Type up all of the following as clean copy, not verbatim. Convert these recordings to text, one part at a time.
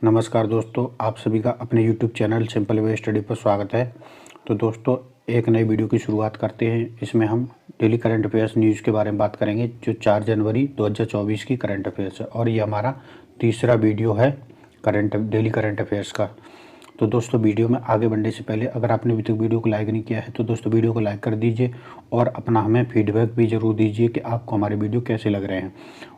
नमस्कार दोस्तों, आप सभी का अपने YouTube channel simple way study पर स्वागत है। तो दोस्तों, एक नई वीडियो की शुरुआत करते हैं। इसमें हम डेली करंट अफेयर्स न्यूज़ के बारे में बात करेंगे, जो 4 जनवरी 2024 की करंट अफेयर्स है और ये हमारा तीसरा वीडियो है डेली करंट अफेयर्स का। तो दोस्तों, वीडियो में आगे बढ़ने से पहले अगर आपने अभी तक वीडियो को लाइक नहीं किया है तो दोस्तों वीडियो को लाइक कर दीजिए और अपना हमें फीडबैक भी ज़रूर दीजिए कि आपको हमारे वीडियो कैसे लग रहे हैं।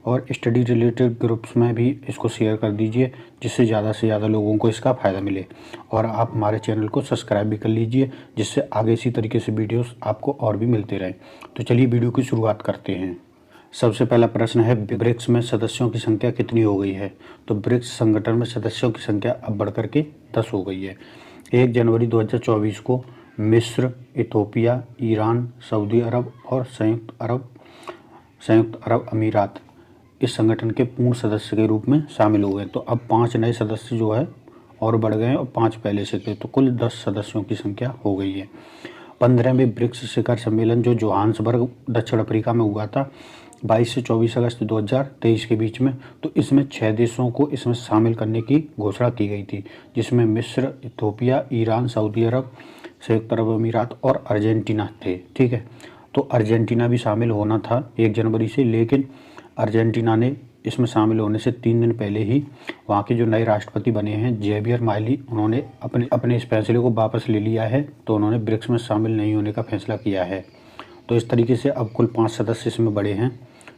और स्टडी रिलेटेड ग्रुप्स में भी इसको शेयर कर दीजिए, जिससे ज़्यादा से ज़्यादा लोगों को इसका फ़ायदा मिले। और आप हमारे चैनल को सब्सक्राइब भी कर लीजिए, जिससे आगे इसी तरीके से वीडियोस आपको और भी मिलते रहें। तो चलिए वीडियो की शुरुआत करते हैं। सबसे पहला प्रश्न है, ब्रिक्स में सदस्यों की संख्या कितनी हो गई है? तो ब्रिक्स संगठन में सदस्यों की संख्या अब बढ़कर के 10 हो गई है। 1 जनवरी 2024 को मिस्र, इथोपिया, ईरान, सऊदी अरब और संयुक्त अरब अमीरात इस संगठन के पूर्ण सदस्य के रूप में शामिल हो गए। तो अब 5 नए सदस्य जो है और बढ़ गए हैं और 5 पहले से थे, तो कुल 10 सदस्यों की संख्या हो गई है। 15वें ब्रिक्स शिखर सम्मेलन जो जोहान्सबर्ग दक्षिण अफ्रीका में हुआ था 22 से 24 अगस्त 2023 के बीच में, तो इसमें 6 देशों को इसमें शामिल करने की घोषणा की गई थी, जिसमें मिस्र, इथोपिया, ईरान, सऊदी अरब, संयुक्त अरब अमीरात और अर्जेंटीना थे। ठीक है, तो अर्जेंटीना भी शामिल होना था 1 जनवरी से, लेकिन अर्जेंटीना ने इसमें शामिल होने से 3 दिन पहले ही वहाँ के जो नए राष्ट्रपति बने हैं जेवियर माइली, उन्होंने अपने इस फैसले को वापस ले लिया है। तो उन्होंने ब्रिक्स में शामिल नहीं होने का फैसला किया है। तो इस तरीके से अब कुल 5 सदस्य इसमें बढ़े हैं।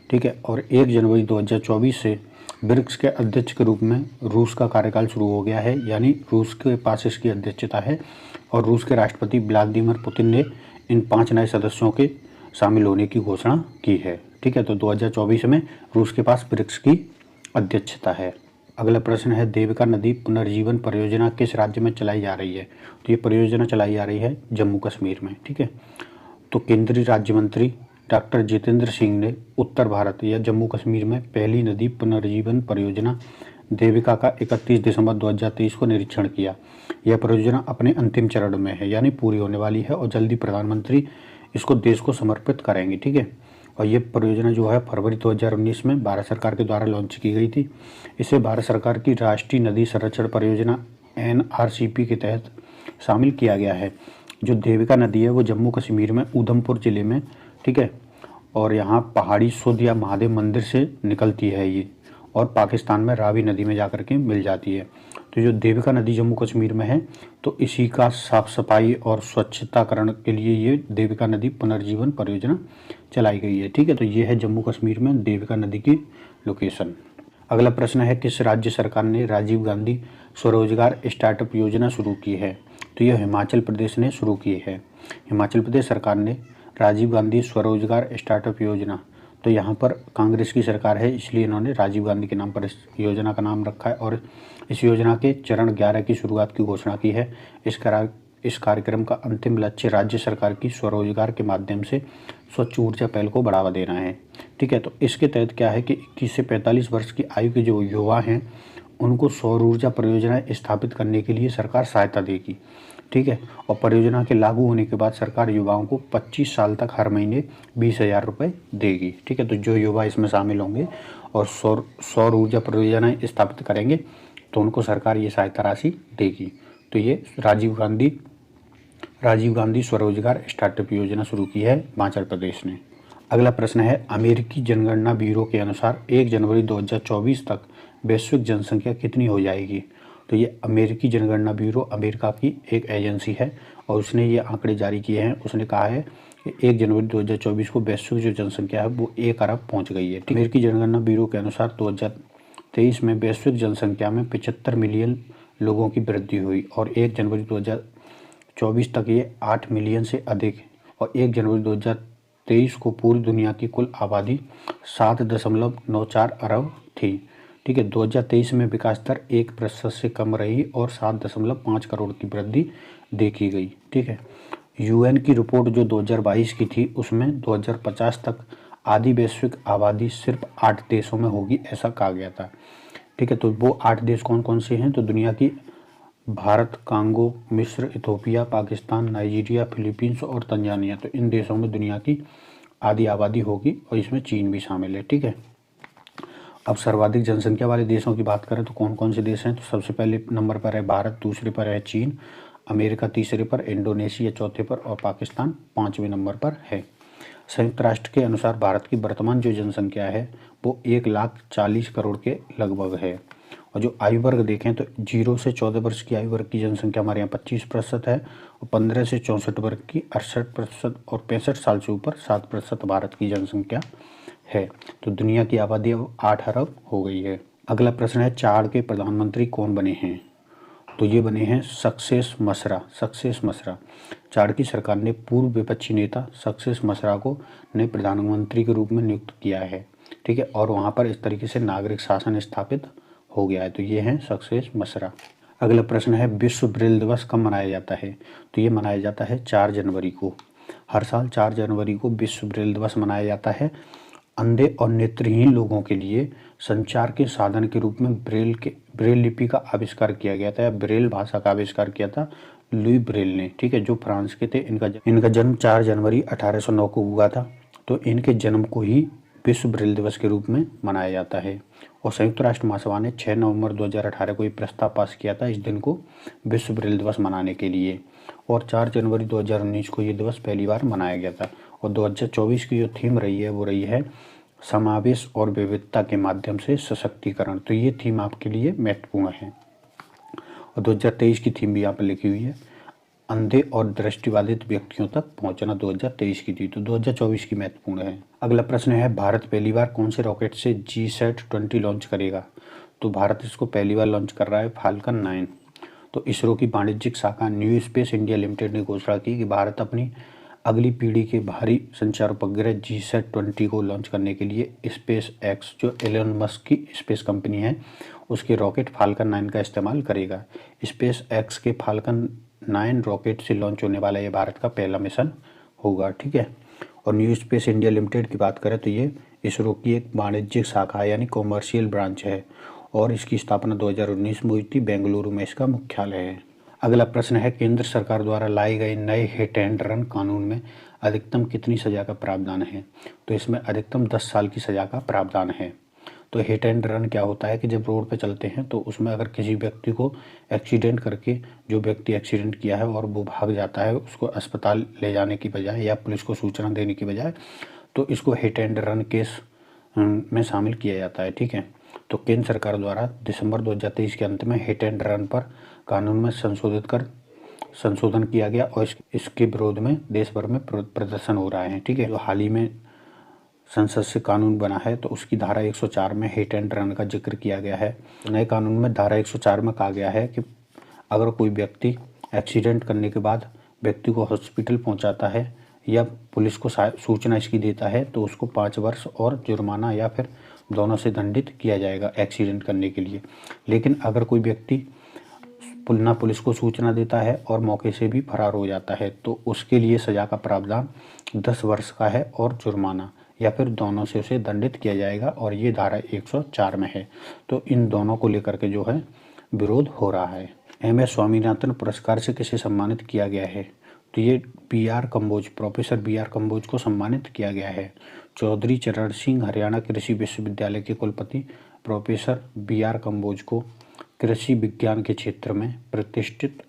ठीक है, और 1 जनवरी 2024 से ब्रिक्स के अध्यक्ष के रूप में रूस का कार्यकाल शुरू हो गया है, यानी रूस के पास इसकी अध्यक्षता है और रूस के राष्ट्रपति व्लादिमीर पुतिन ने इन 5 नए सदस्यों के शामिल होने की घोषणा की है। ठीक है, तो 2024 में रूस के पास ब्रिक्स की अध्यक्षता है। अगला प्रश्न है, देविका नदी पुनर्जीवन परियोजना किस राज्य में चलाई जा रही है? तो ये परियोजना चलाई जा रही है जम्मू कश्मीर में। ठीक है, तो केंद्रीय राज्य मंत्री डॉक्टर जितेंद्र सिंह ने उत्तर भारत या जम्मू कश्मीर में पहली नदी पुनर्जीवन परियोजना देविका का 31 दिसंबर 2023 को निरीक्षण किया। यह परियोजना अपने अंतिम चरण में है, यानी पूरी होने वाली है और जल्दी प्रधानमंत्री इसको देश को समर्पित करेंगे। ठीक है, और ये परियोजना जो है फरवरी 2019 में भारत सरकार के द्वारा लॉन्च की गई थी। इसे भारत सरकार की राष्ट्रीय नदी संरक्षण परियोजना NRCP के तहत शामिल किया गया है। जो देविका नदी है वो जम्मू कश्मीर में उधमपुर ज़िले में, ठीक है, और यहाँ पहाड़ी सुध या महादेव मंदिर से निकलती है ये, और पाकिस्तान में रावी नदी में जाकर के मिल जाती है। तो जो देविका नदी जम्मू कश्मीर में है, तो इसी का साफ सफाई और स्वच्छताकरण के लिए ये देविका नदी पुनर्जीवन परियोजना चलाई गई है। ठीक है, तो ये है जम्मू कश्मीर में देविका नदी की लोकेशन। अगला प्रश्न है, किस राज्य सरकार ने राजीव गांधी स्वरोजगार स्टार्टअप योजना शुरू की है? तो यह हिमाचल प्रदेश ने शुरू की है। हिमाचल प्रदेश सरकार ने राजीव गांधी स्वरोजगार स्टार्टअप योजना, तो यहाँ पर कांग्रेस की सरकार है, इसलिए इन्होंने राजीव गांधी के नाम पर इस योजना का नाम रखा है और इस योजना के चरण 11 की शुरुआत की घोषणा की है। इस कार्यक्रम का अंतिम लक्ष्य राज्य सरकार की स्वरोजगार के माध्यम से स्वच्छ ऊर्जा पहल को बढ़ावा देना है। ठीक है, तो इसके तहत क्या है कि 21 से 45 वर्ष की आयु के जो युवा हैं उनको सौर ऊर्जा परियोजनाएं स्थापित करने के लिए सरकार सहायता देगी। ठीक है, और परियोजना के लागू होने के बाद सरकार युवाओं को 25 साल तक हर महीने 20,000 रुपये देगी। ठीक है, तो जो युवा इसमें शामिल होंगे और सौर ऊर्जा परियोजनाएं स्थापित करेंगे तो उनको सरकार ये सहायता राशि देगी। तो ये राजीव गांधी स्वरोजगार स्टार्टअप योजना शुरू की है हिमाचल प्रदेश ने। अगला प्रश्न है, अमेरिकी जनगणना ब्यूरो के अनुसार 1 जनवरी 2024 तक वैश्विक जनसंख्या कितनी हो जाएगी? तो ये अमेरिकी जनगणना ब्यूरो अमेरिका की एक एजेंसी है और उसने ये आंकड़े जारी किए हैं। उसने कहा है कि 1 जनवरी 2024 को वैश्विक जो जनसंख्या है वो 1 अरब पहुंच गई है। अमेरिकी जनगणना ब्यूरो के अनुसार 2023 में वैश्विक जनसंख्या में 75 मिलियन लोगों की वृद्धि हुई और 1 जनवरी 2024 तक ये 8 मिलियन से अधिक, और 1 जनवरी 2023 को पूरी दुनिया की कुल आबादी 7.94 अरब थी। ठीक है, 2023 में विकास दर 1% से कम रही और 7.5 करोड़ की वृद्धि देखी गई। ठीक है, UN की रिपोर्ट जो 2022 की थी उसमें 2050 तक आधी वैश्विक आबादी सिर्फ 8 देशों में होगी, ऐसा कहा गया था। ठीक है, तो वो 8 देश कौन कौन से हैं? तो दुनिया की भारत, कांगो, मिस्र, इथोपिया, पाकिस्तान, नाइजीरिया, फिलीपींस और तंजानिया। तो इन देशों में दुनिया की आधी आबादी होगी और इसमें चीन भी शामिल है। ठीक है, अब सर्वाधिक जनसंख्या वाले देशों की बात करें तो कौन कौन से देश हैं, तो सबसे पहले नंबर पर है भारत, दूसरे पर है चीन, अमेरिका तीसरे पर, इंडोनेशिया चौथे पर और पाकिस्तान पाँचवें नंबर पर है। संयुक्त राष्ट्र के अनुसार भारत की वर्तमान जो जनसंख्या है वो 1,40,40 के लगभग है। और जो आयु वर्ग देखें तो 0 से 14 वर्ष की आयु वर्ग की जनसंख्या हमारे यहाँ 25% है, और 15 से 64 वर्ग की 68% और 65 साल से ऊपर 7% भारत की जनसंख्या है। तो दुनिया की आबादी अब 8 अरब हो गई है। अगला प्रश्न है चाड के प्रधानमंत्री कौन बने हैं, तो ये बने हैं सक्सेस मसरा। चाड की सरकार ने पूर्व विपक्षी नेता सक्सेस मसरा को नए प्रधानमंत्री के रूप में नियुक्त किया है, ठीक है, और वहाँ पर इस तरीके से नागरिक शासन स्थापित हो गया है। तो ये हैं सक्सेस मसरा। अगला प्रश्न है विश्व ब्रेल दिवस कब मनाया जाता है, तो ये मनाया जाता है 4 जनवरी को। हर साल 4 जनवरी को विश्व ब्रेल दिवस मनाया जाता है। अंधे और नेत्रहीन लोगों के लिए संचार के साधन के रूप में ब्रेल लिपि का आविष्कार किया गया था, या ब्रेल भाषा का आविष्कार किया था लुई ब्रेल ने, ठीक है, जो फ्रांस के थे। इनका जन्म 4 जनवरी 1809 को हुआ था। तो इनके जन्म को ही विश्व ब्रेल दिवस के रूप में मनाया जाता है। और संयुक्त राष्ट्र महासभा ने 6 नवंबर 2018 को ये प्रस्ताव पास किया था इस दिन को विश्व ब्रेल दिवस मनाने के लिए, और 4 जनवरी 2019 को ये दिवस पहली बार मनाया गया था। और 2024 की जो थीम रही है वो रही है समावेश और विविधता के माध्यम से सशक्तिकरण। तो ये थीम आपके लिए महत्वपूर्ण है। और 2023 की थीम भी यहाँ पर लिखी हुई है, अंधे और दृष्टिबाधित व्यक्तियों तक पहुंचना 2023 की थी। तो 2024 की महत्वपूर्ण है। अगला प्रश्न है भारत पहली बार कौन से रॉकेट से GSAT-20 लॉन्च करेगा, तो भारत इसको पहली बार लॉन्च कर रहा है फाल्कन 9। तो इसरो की वाणिज्यिक शाखा न्यू स्पेस इंडिया लिमिटेड ने घोषणा की कि भारत अपनी अगली पीढ़ी के भारी संचार उपग्रह GSAT-20 को लॉन्च करने के लिए स्पेस एक्स, जो एलन मस्क की स्पेस कंपनी है, उसके रॉकेट फाल्कन 9 का इस्तेमाल करेगा। स्पेस एक्स के फाल्कन 9 रॉकेट से लॉन्च होने वाला ये भारत का पहला मिशन होगा, ठीक है। और न्यू स्पेस इंडिया लिमिटेड की बात करें तो ये इसरो की एक वाणिज्यिक शाखा यानी कॉमर्शियल ब्रांच है, और इसकी स्थापना 2019 में हुई थी। बेंगलुरु में इसका मुख्यालय है। अगला प्रश्न है केंद्र सरकार द्वारा लाए गए नए हिट एंड रन कानून में अधिकतम कितनी सजा का प्रावधान है, तो इसमें अधिकतम 10 साल की सजा का प्रावधान है। तो हिट एंड रन क्या होता है कि जब रोड पे चलते हैं तो उसमें अगर किसी व्यक्ति को एक्सीडेंट करके, जो व्यक्ति एक्सीडेंट किया है और वो भाग जाता है, उसको अस्पताल ले जाने की बजाय या पुलिस को सूचना देने की बजाय, तो इसको हिट एंड रन केस में शामिल किया जाता है, ठीक है। तो केंद्र सरकार द्वारा दिसंबर 2023 के अंत में हिट एंड रन पर कानून में संशोधन किया गया, और इसके विरोध में देश भर में प्रदर्शन हो रहा है, ठीक है। जो हाल ही में संसद से कानून बना है तो उसकी धारा 104 में हिट एंड रन का जिक्र किया गया है। नए कानून में धारा 104 में कहा गया है कि अगर कोई व्यक्ति एक्सीडेंट करने के बाद व्यक्ति को हॉस्पिटल पहुंचाता है या पुलिस को सूचना इसकी देता है तो उसको 5 वर्ष और जुर्माना या फिर दोनों से दंडित किया जाएगा एक्सीडेंट करने के लिए। लेकिन अगर कोई व्यक्ति ना पुलिस को सूचना देता है और मौके से भी फरार हो जाता है तो उसके लिए सजा का प्रावधान 10 वर्ष का है और जुर्माना, या फिर दोनों से उसे दंडित किया जाएगा, और ये धारा 104 में है। तो इन दोनों को लेकर के जो है विरोध हो रहा है। MS स्वामीनाथन पुरस्कार से किसे सम्मानित किया गया है, तो ये प्रोफेसर BR कम्बोज को सम्मानित किया गया है। चौधरी चरण सिंह हरियाणा कृषि विश्वविद्यालय के कुलपति प्रोफेसर BR कम्बोज को कृषि विज्ञान के क्षेत्र में प्रतिष्ठित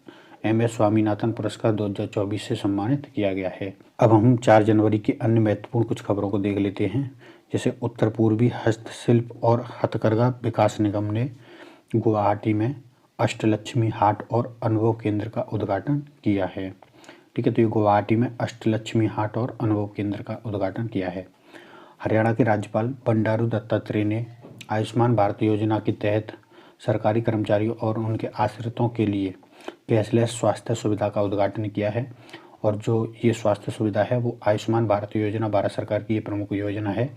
MS स्वामीनाथन पुरस्कार 2024 से सम्मानित किया गया है। अब हम 4 जनवरी की अन्य महत्वपूर्ण कुछ खबरों को देख लेते हैं। जैसे उत्तर पूर्वी हस्तशिल्प और हथकरघा विकास निगम ने गुवाहाटी में अष्टलक्ष्मी हाट और अनुभव केंद्र का उद्घाटन किया है, ठीक है। तो ये गुवाहाटी में अष्टलक्ष्मी हाट और अनुभव केंद्र का उद्घाटन किया है। हरियाणा के राज्यपाल बंडारू दत्तात्रेय ने आयुष्मान भारत योजना के तहत सरकारी कर्मचारियों और उनके आश्रितों के लिए कैशलेस स्वास्थ्य सुविधा का उद्घाटन किया है। और जो ये स्वास्थ्य सुविधा है वो आयुष्मान भारत योजना भारत सरकार की ये प्रमुख योजना है।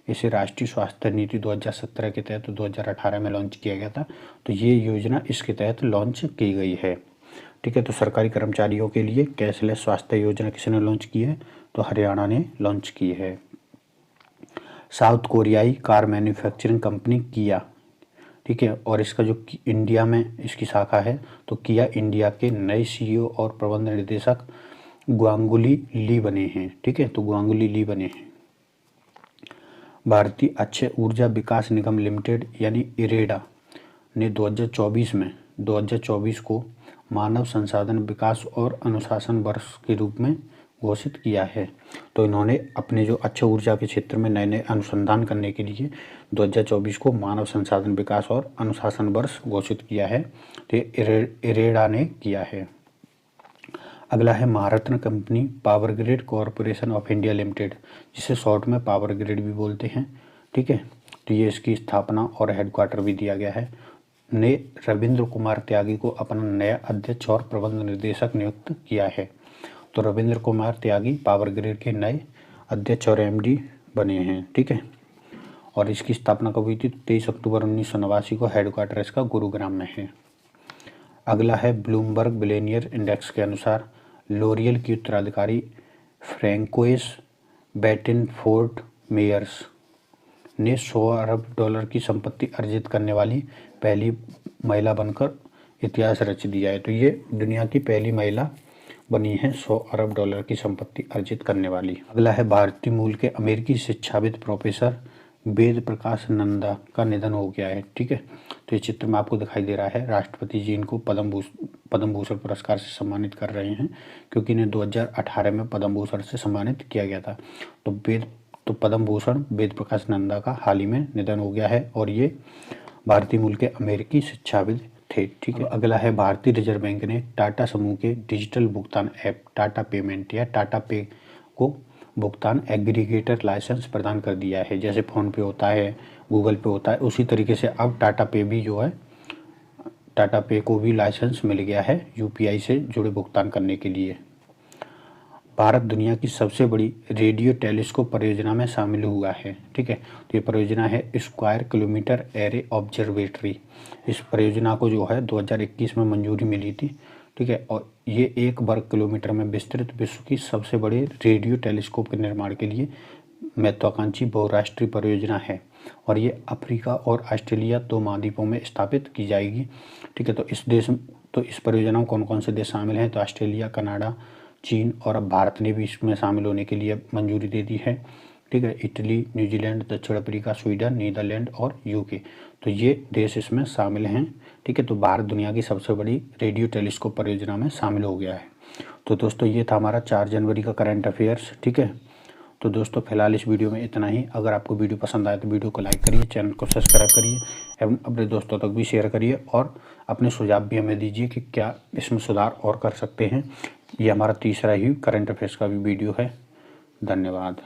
इसे राष्ट्रीय स्वास्थ्य नीति 2017 के तहत 2018 में लॉन्च किया गया था। तो ये योजना इसके तहत लॉन्च की गई है, ठीक है। तो सरकारी कर्मचारियों के लिए कैशलेस स्वास्थ्य योजना किसने लॉन्च की है, तो हरियाणा ने लॉन्च की है। साउथ कोरियाई कार मैन्युफैक्चरिंग कंपनी किया, ठीक है, और इसका जो इंडिया में इसकी शाखा है तो किया इंडिया के नए CEO और प्रबंध निदेशक ग्वांगुली ली बने हैं, ठीक है। तो ग्वांगुली ली बने हैं। भारतीय अक्षय ऊर्जा विकास निगम लिमिटेड यानी इरेडा ने 2024 को मानव संसाधन विकास और अनुशासन वर्ष के रूप में घोषित किया है। तो इन्होंने अपने जो अक्षय ऊर्जा के क्षेत्र में नए नए अनुसंधान करने के लिए 2024 को मानव संसाधन विकास और अनुशासन वर्ष घोषित किया है। तो इरेडा ने किया है। अगला है महारत्न company power grid corporation of India limited, जिसे शॉर्ट में पावर ग्रिड भी बोलते हैं। ठीक है, तो ये इसकी स्थापना और हेडक्वार्टर भी दिया गया है। ने रविंद्र कुमार त्यागी को अपना नया अध्यक्ष और प्रबंध निर्देशक नियुक्त किया है। तो रविंद्र कुमार त्यागी पावर ग्रिड के नए अध्यक्ष और एमडी बने हैं। ठीक है, और इसकी स्थापना कब हुई थी? 23 अक्टूबर 1989 को। हेडक्वार्टर इसका गुरुग्राम में है। अगला है ब्लूमबर्ग बिलियनियर इंडेक्स के अनुसार लोरियल की उत्तराधिकारी फ्रैंकोइस बेटिनफोर्ड मेयर्स ने $100 अरब की संपत्ति अर्जित करने वाली पहली महिला बनकर इतिहास रच दिया है। तो ये दुनिया की पहली महिला बनी है $100 अरब की संपत्ति अर्जित करने वाली। अगला है भारतीय मूल के अमेरिकी शिक्षाविद प्रोफेसर वेद प्रकाश नंदा का निधन हो गया है। ठीक है, तो ये चित्र में आपको दिखाई दे रहा है। राष्ट्रपति जी इनको पद्म भूषण पुरस्कार से सम्मानित कर रहे हैं, क्योंकि इन्हें 2018 में पद्म भूषण से सम्मानित किया गया था। तो पद्म भूषण वेद प्रकाश नंदा का हाल ही में निधन हो गया है, और ये भारतीय मूल के अमेरिकी शिक्षाविद थे। ठीक है, अगला है भारतीय रिजर्व बैंक ने टाटा समूह के डिजिटल भुगतान ऐप टाटा पेमेंट या टाटा पे को भुगतान एग्रीगेटर लाइसेंस प्रदान कर दिया है। जैसे फ़ोन पे होता है, गूगल पे होता है, उसी तरीके से अब टाटा पे भी जो है, टाटा पे को भी लाइसेंस मिल गया है यूपीआई से जुड़े भुगतान करने के लिए। भारत दुनिया की सबसे बड़ी रेडियो टेलीस्कोप परियोजना में शामिल हुआ है। ठीक है, तो ये परियोजना है स्क्वायर किलोमीटर एरे ऑब्जर्वेटरी। इस परियोजना को जो है 2021 में मंजूरी मिली थी। ठीक है, और ये 1 वर्ग किलोमीटर में विस्तृत विश्व की सबसे बड़ी रेडियो टेलीस्कोप के निर्माण के लिए महत्वाकांक्षी बहुराष्ट्रीय परियोजना है, और ये अफ्रीका और ऑस्ट्रेलिया 2 महाद्वीपों में स्थापित की जाएगी। ठीक है, तो इस परियोजना में कौन कौन से देश शामिल हैं? तो ऑस्ट्रेलिया, कनाडा, चीन और अब भारत ने भी इसमें शामिल होने के लिए मंजूरी दे दी है। ठीक है, इटली, न्यूजीलैंड, दक्षिण अफ्रीका, स्वीडन, नीदरलैंड और यूके, तो ये देश इसमें शामिल हैं। ठीक है, तो भारत दुनिया की सबसे बड़ी रेडियो टेलीस्कोप परियोजना में शामिल हो गया है। तो दोस्तों ये था हमारा 4 जनवरी का करंट अफेयर्स। ठीक है, तो दोस्तों फिलहाल इस वीडियो में इतना ही। अगर आपको वीडियो पसंद आए तो वीडियो को लाइक करिए, चैनल को सब्सक्राइब करिए एवं अपने दोस्तों तक भी शेयर करिए, और अपने सुझाव भी हमें दीजिए कि क्या इसमें सुधार और कर सकते हैं। ये हमारा तीसरा ही करंट अफेयर्स का भी वीडियो है। धन्यवाद।